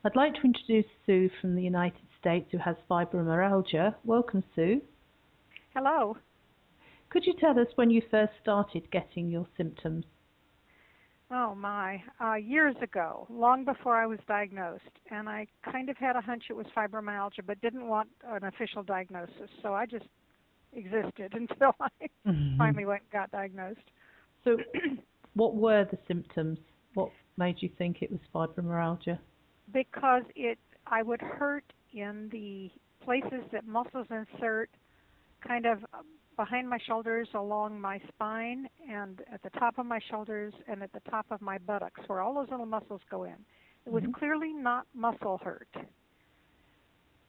I'd like to introduce Sue from the United States who has fibromyalgia. Welcome, Sue. Hello. Could you tell us when you first started getting your symptoms? Oh my, years ago, long before I was diagnosed, and I kind of had a hunch it was fibromyalgia, but didn't want an official diagnosis, so I just existed until I finally went and got diagnosed. So what were the symptoms? What made you think it was fibromyalgia? Because I would hurt in the places that muscles insert, kind of behind my shoulders, along my spine, and at the top of my shoulders, and at the top of my buttocks, where all those little muscles go in. It was clearly not muscle hurt,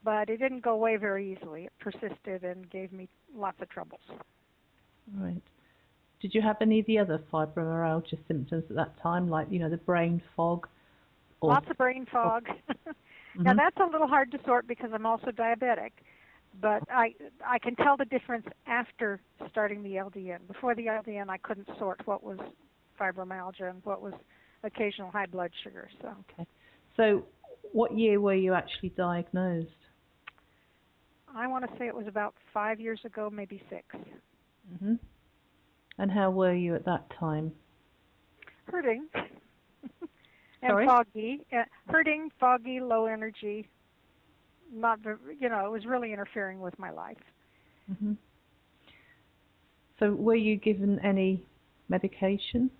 but it didn't go away very easily. It persisted and gave me lots of troubles. Right. Did you have any of the other fibromyalgia symptoms at that time, like, the brain fog? Lots of brain fog. Now, that's a little hard to sort because I'm also diabetic. But I can tell the difference after starting the LDN. Before the LDN, I couldn't sort what was fibromyalgia and what was occasional high blood sugar. Okay. So what year were you actually diagnosed? I want to say it was about 5 years ago, maybe 6. And how were you at that time? Hurting. Sorry? And foggy. Hurting, foggy, low energy. Not, it was really interfering with my life. So were you given any medication?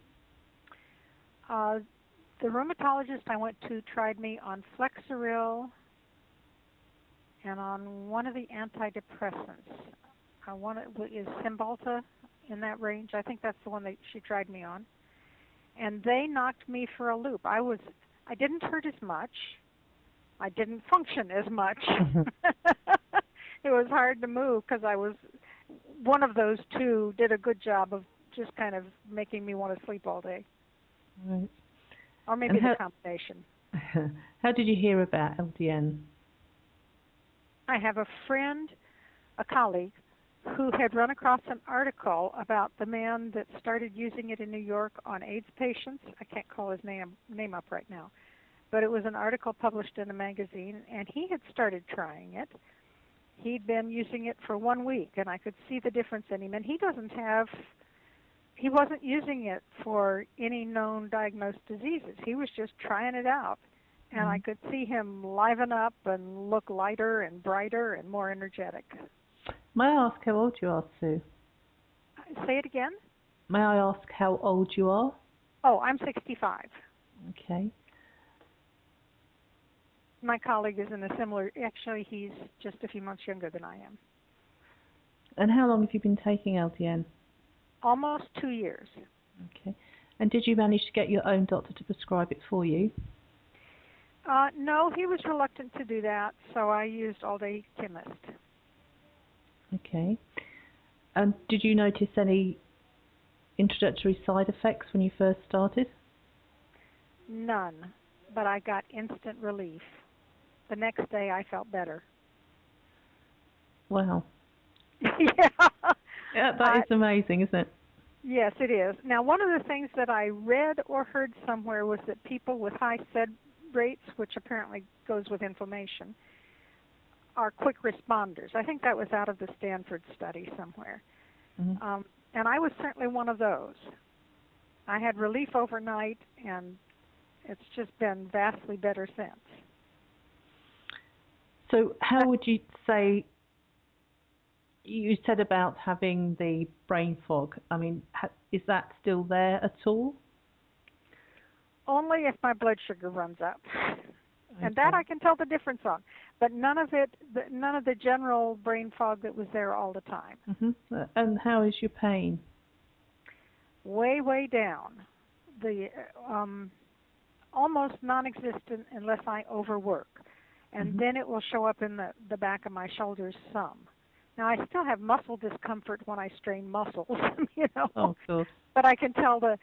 The rheumatologist I went to tried me on Flexeril and on one of the antidepressants. Is Cymbalta in that range? I think that's the one that she tried me on. And they knocked me for a loop. I didn't hurt as much. I didn't function as much. It was hard to move because one of those two did a good job of just kind of making me want to sleep all day. Right. Or maybe the combination. How did you hear about LDN? I have a friend, a colleague, who had run across an article about the man that started using it in New York on AIDS patients. I can't call his name up right now. But it was an article published in a magazine, and he had started trying it. He'd been using it for 1 week, and I could see the difference in him. And he wasn't using it for any known diagnosed diseases. He was just trying it out. And I could see him liven up and look lighter and brighter and more energetic. May I ask how old you are, Sue? Say it again? May I ask how old you are? Oh, I'm 65. Okay. My colleague is in a similar, actually he's just a few months younger than I am. And how long have you been taking LDN? Almost 2 years. Okay. And did you manage to get your own doctor to prescribe it for you? No, he was reluctant to do that, so I used all-day chemist. Okay. And did you notice any introductory side effects when you first started? None, but I got instant relief. The next day I felt better. Wow. Yeah. Yeah, that is amazing, isn't it? Yes, it is. Now, one of the things that I read or heard somewhere was that people with high SED rates, which apparently goes with inflammation, are quick responders. I think that was out of the Stanford study somewhere. And I was certainly one of those. I had relief overnight, and it's just been vastly better since. So how would you say, you said about having the brain fog, I mean, is that still there at all? Only if my blood sugar runs up. Okay. And that I can tell the difference on. But none of the general brain fog that was there all the time. And how is your pain? Way, way down. Almost non-existent unless I overwork. And then it will show up in the back of my shoulders some. Now, I still have muscle discomfort when I strain muscles, Oh, of course. But I can tell the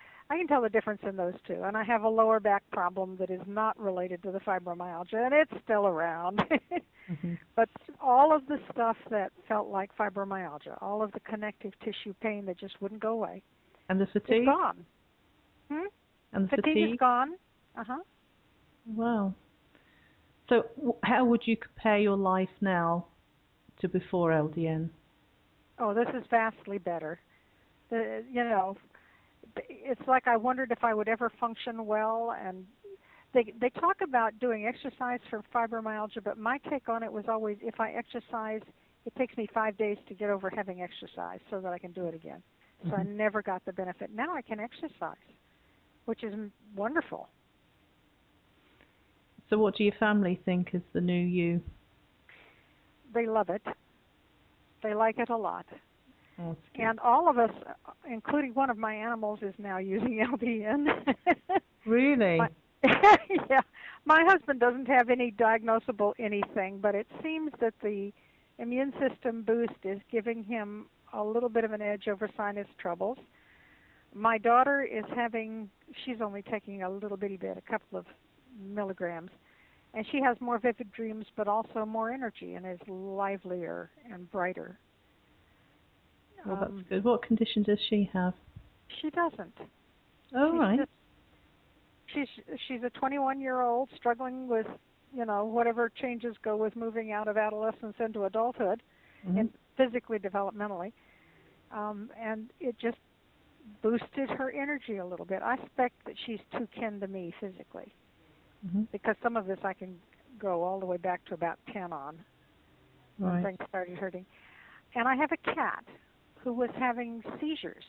difference in those two. And I have a lower back problem that is not related to the fibromyalgia, and it's still around. But all of the stuff that felt like fibromyalgia, all of the connective tissue pain that just wouldn't go away, and the fatigue? It's gone. And the fatigue is gone. Wow. So how would you compare your life now to before LDN? Oh, this is vastly better. You know, it's like I wondered if I would ever function well, and they talk about doing exercise for fibromyalgia, but my take on it was always, if I exercise, it takes me 5 days to get over having exercise so that I can do it again. So I never got the benefit. Now I can exercise, which is wonderful. So what do your family think is the new you? They love it. They like it a lot. Oh, and all of us, including one of my animals, is now using LDN. really? Yeah. My husband doesn't have any diagnosable anything, but it seems that the immune system boost is giving him a little bit of an edge over sinus troubles. My daughter is she's only taking a little bitty bit, a couple of milligrams, and she has more vivid dreams, but also more energy and is livelier and brighter. Well, that's good. What condition does she have? She doesn't. Oh, right. She's a 21-year-old struggling with, whatever changes go with moving out of adolescence into adulthood, and physically, developmentally, and it just boosted her energy a little bit. I suspect that she's too kin to me physically, because some of this I can go all the way back to about 10 on, when things started hurting. And I have a cat who was having seizures.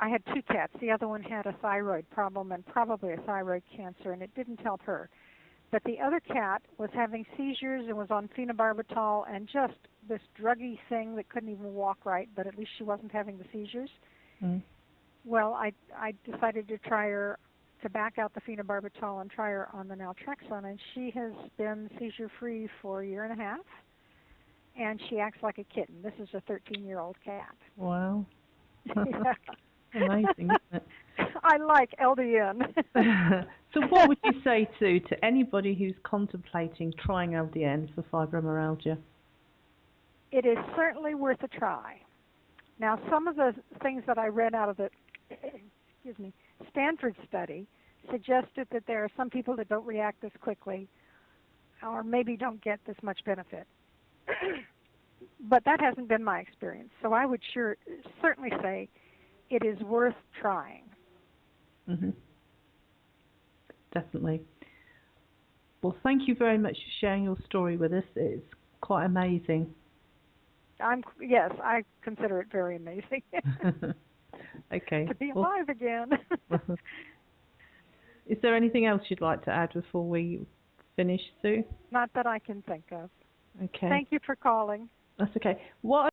I had two cats. The other one had a thyroid problem and probably a thyroid cancer, and it didn't help her. But the other cat was having seizures and was on phenobarbital and just this druggy thing that couldn't even walk right, but at least she wasn't having the seizures. Well, I decided to try her, to back out the phenobarbital and try her on the naltrexone, and she has been seizure-free for a year and a half, and she acts like a kitten. This is a 13-year-old cat. Wow. Yeah. Amazing, isn't it? I like LDN. So what would you say to anybody who's contemplating trying LDN for fibromyalgia? It is certainly worth a try. Now, some of the things that I read out of the Stanford study suggested that there are some people that don't react this quickly or maybe don't get this much benefit. But that hasn't been my experience. So I would certainly say it is worth trying. Definitely. Well, thank you very much for sharing your story with us. It's quite amazing. Yes, I consider it very amazing. Okay. To be alive again. Is there anything else you'd like to add before we finish, Sue? Not that I can think of. Okay. Thank you for calling. That's okay. What